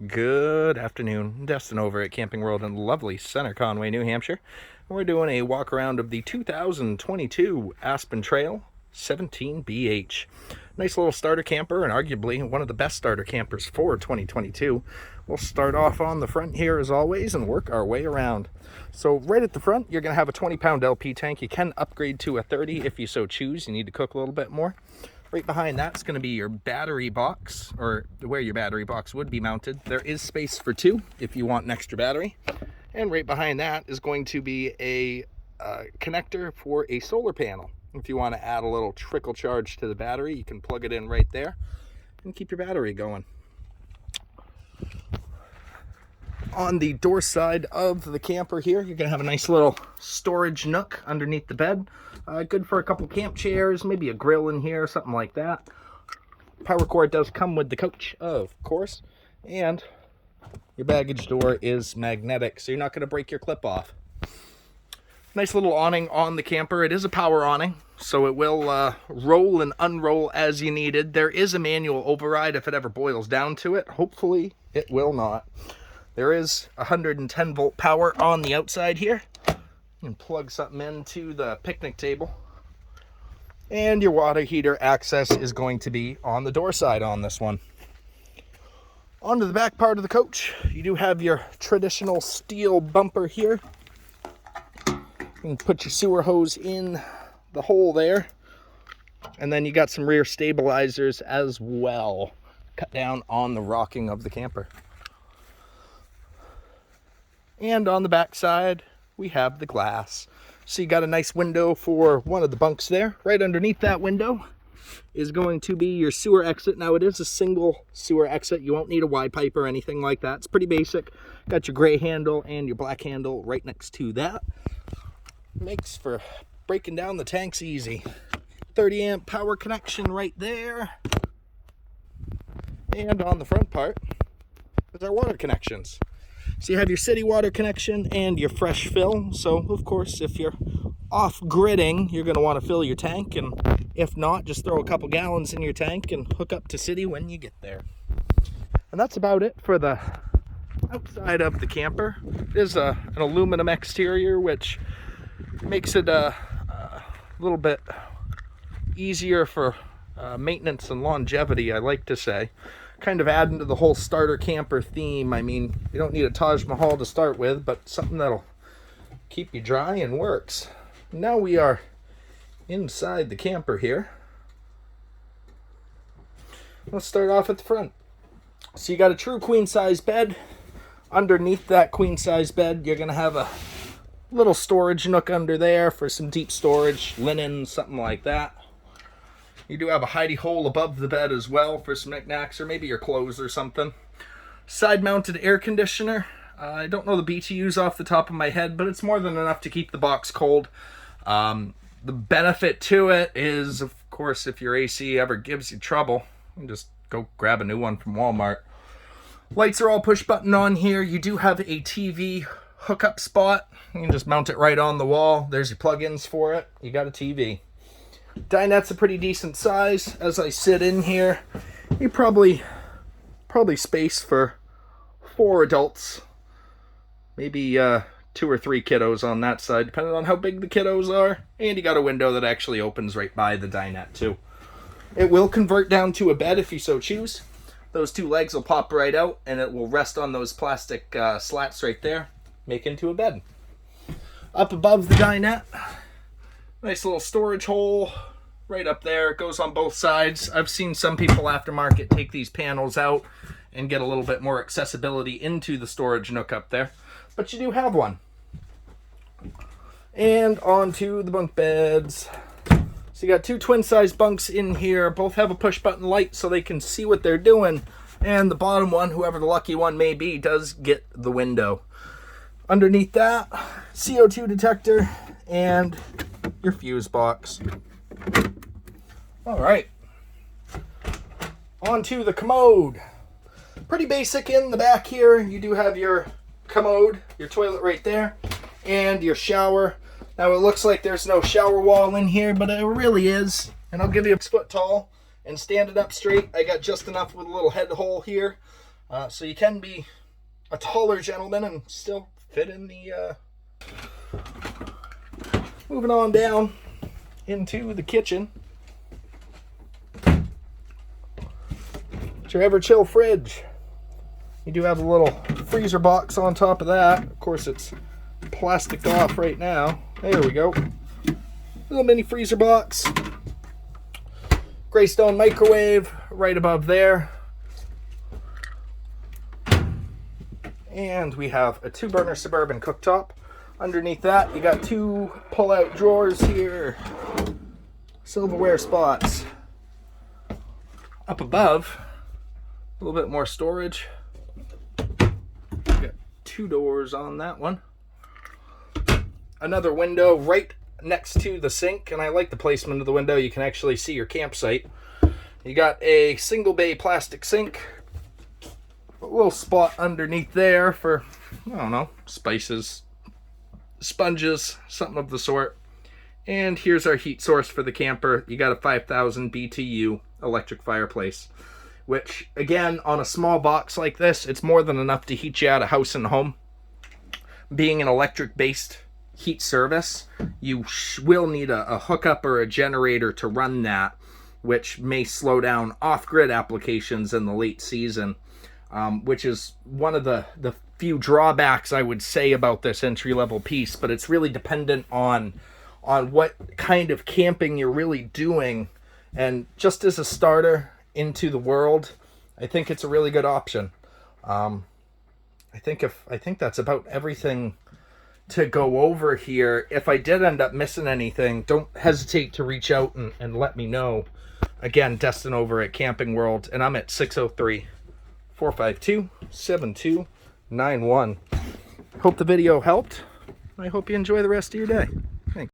Good afternoon. Destin over at Camping World in lovely Center Conway, New Hampshire. We're doing a walk around of the 2022 Aspen Trail 17BH. Nice little starter camper, and arguably one of the best starter campers for 2022. We'll start off on the front here as always and work our way around. So right at the front, you're going to have a 20-pound LP tank. You can upgrade to a 30 if you so choose. You need to cook a little bit more. Right behind that's going to be your battery box, or where your battery box would be mounted. There is space for two if you want an extra battery. And right behind that is going to be a connector for a solar panel. If you want to add a little trickle charge to the battery, you can plug it in right there and keep your battery going. On the door side of the camper here, you're going to have a nice little storage nook underneath the bed. Good for a couple camp chairs, maybe a grill in here, something like that. Power cord does come with the coach, of course. And your baggage door is magnetic, so you're not going to break your clip off. Nice little awning on the camper. It is a power awning, so it will roll and unroll as you needed. There is a manual override if it ever boils down to it. Hopefully it will not. There is 110 volt power on the outside here. You can plug something into the picnic table. And your water heater access is going to be on the door side on this one. Onto the back part of the coach, you do have your traditional steel bumper here. You can put your sewer hose in the hole there. And then you got some rear stabilizers as well. Cut down on the rocking of the camper. And on the back side, we have the glass. So you got a nice window for one of the bunks there. Right underneath that window is going to be your sewer exit. Now it is a single sewer exit. You won't need a Y pipe or anything like that. It's pretty basic. Got your gray handle and your black handle right next to that. Makes for breaking down the tanks easy. 30 amp power connection right there. And on the front part is our water connections. So you have your city water connection and your fresh fill. So of course, if you're off gridding, you're going to want to fill your tank, and if not, just throw a couple gallons in your tank and hook up to city when you get there. And that's about it for the outside of the camper. It is an aluminum exterior, which makes it a little bit easier for maintenance and longevity, I like to say. Kind of adding to the whole starter camper theme. I mean, you don't need a Taj Mahal to start with, but something that'll keep you dry and works. Now we are inside the camper here. Let's start off at the front. So you got a true queen size bed. Underneath that queen size bed, you're going to have a little storage nook under there for some deep storage, linen, something like that. You do have a hidey hole above the bed as well for some knickknacks or maybe your clothes or something. Side-mounted air conditioner. I don't know the BTUs off the top of my head, but it's more than enough to keep the box cold. The benefit to it is, of course, if your AC ever gives you trouble, you can just go grab a new one from Walmart. Lights are all push-button on here. You do have a TV hookup spot. You can just mount it right on the wall. There's your plug-ins for it. You got a TV. Dinette's a pretty decent size. As I sit in here, you probably space for 4 adults, maybe 2 or 3 kiddos on that side, depending on how big the kiddos are. And you got a window that actually opens right by the dinette too. It will convert down to a bed if you so choose. Those 2 legs will pop right out, and it will rest on those plastic slats right there, make into a bed. Up above the dinette, nice little storage hole right up there. It goes on both sides. I've seen some people aftermarket take these panels out and get a little bit more accessibility into the storage nook up there. But you do have one. And onto the bunk beds. So you got 2 twin-size bunks in here. Both have a push-button light so they can see what they're doing. And the bottom one, whoever the lucky one may be, does get the window. Underneath that, CO2 detector and your fuse box. All right, on to the commode. Pretty basic in the back here. You do have your commode, your toilet right there, and your shower. Now it looks like there's no shower wall in here, but it really is. And I'll give you a 6 foot tall and stand it up straight. I got just enough with a little head hole here So you can be a taller gentleman and still fit in the... Moving on down into the kitchen. It's your ever-chill fridge. You do have a little freezer box on top of that. Of course, it's plastic off right now. There we go. Little mini freezer box. Greystone microwave right above there. And we have a 2-burner Suburban cooktop. Underneath that, you got 2 pull-out drawers here. Silverware spots. Up above, a little bit more storage. Got 2 doors on that one. Another window right next to the sink, and I like the placement of the window. You can actually see your campsite. You got a single bay plastic sink. A little spot underneath there for, I don't know, spices, sponges, something of the sort. And here's our heat source for the camper. You got a 5,000 BTU electric fireplace, which, again, on a small box like this, it's more than enough to heat you out of house and home. Being an electric-based heat service, you will need a hookup or a generator to run that, which may slow down off-grid applications in the late season, which is one of the few drawbacks I would say about this entry-level piece, but it's really dependent on what kind of camping you're really doing. And just as a starter into the world, I think it's a really good option. I think that's about everything to go over here. If I did end up missing anything, don't hesitate to reach out and let me know. Again, Destin over at Camping World, and I'm at 603-452-7291. Hope the video helped. I hope you enjoy the rest of your day.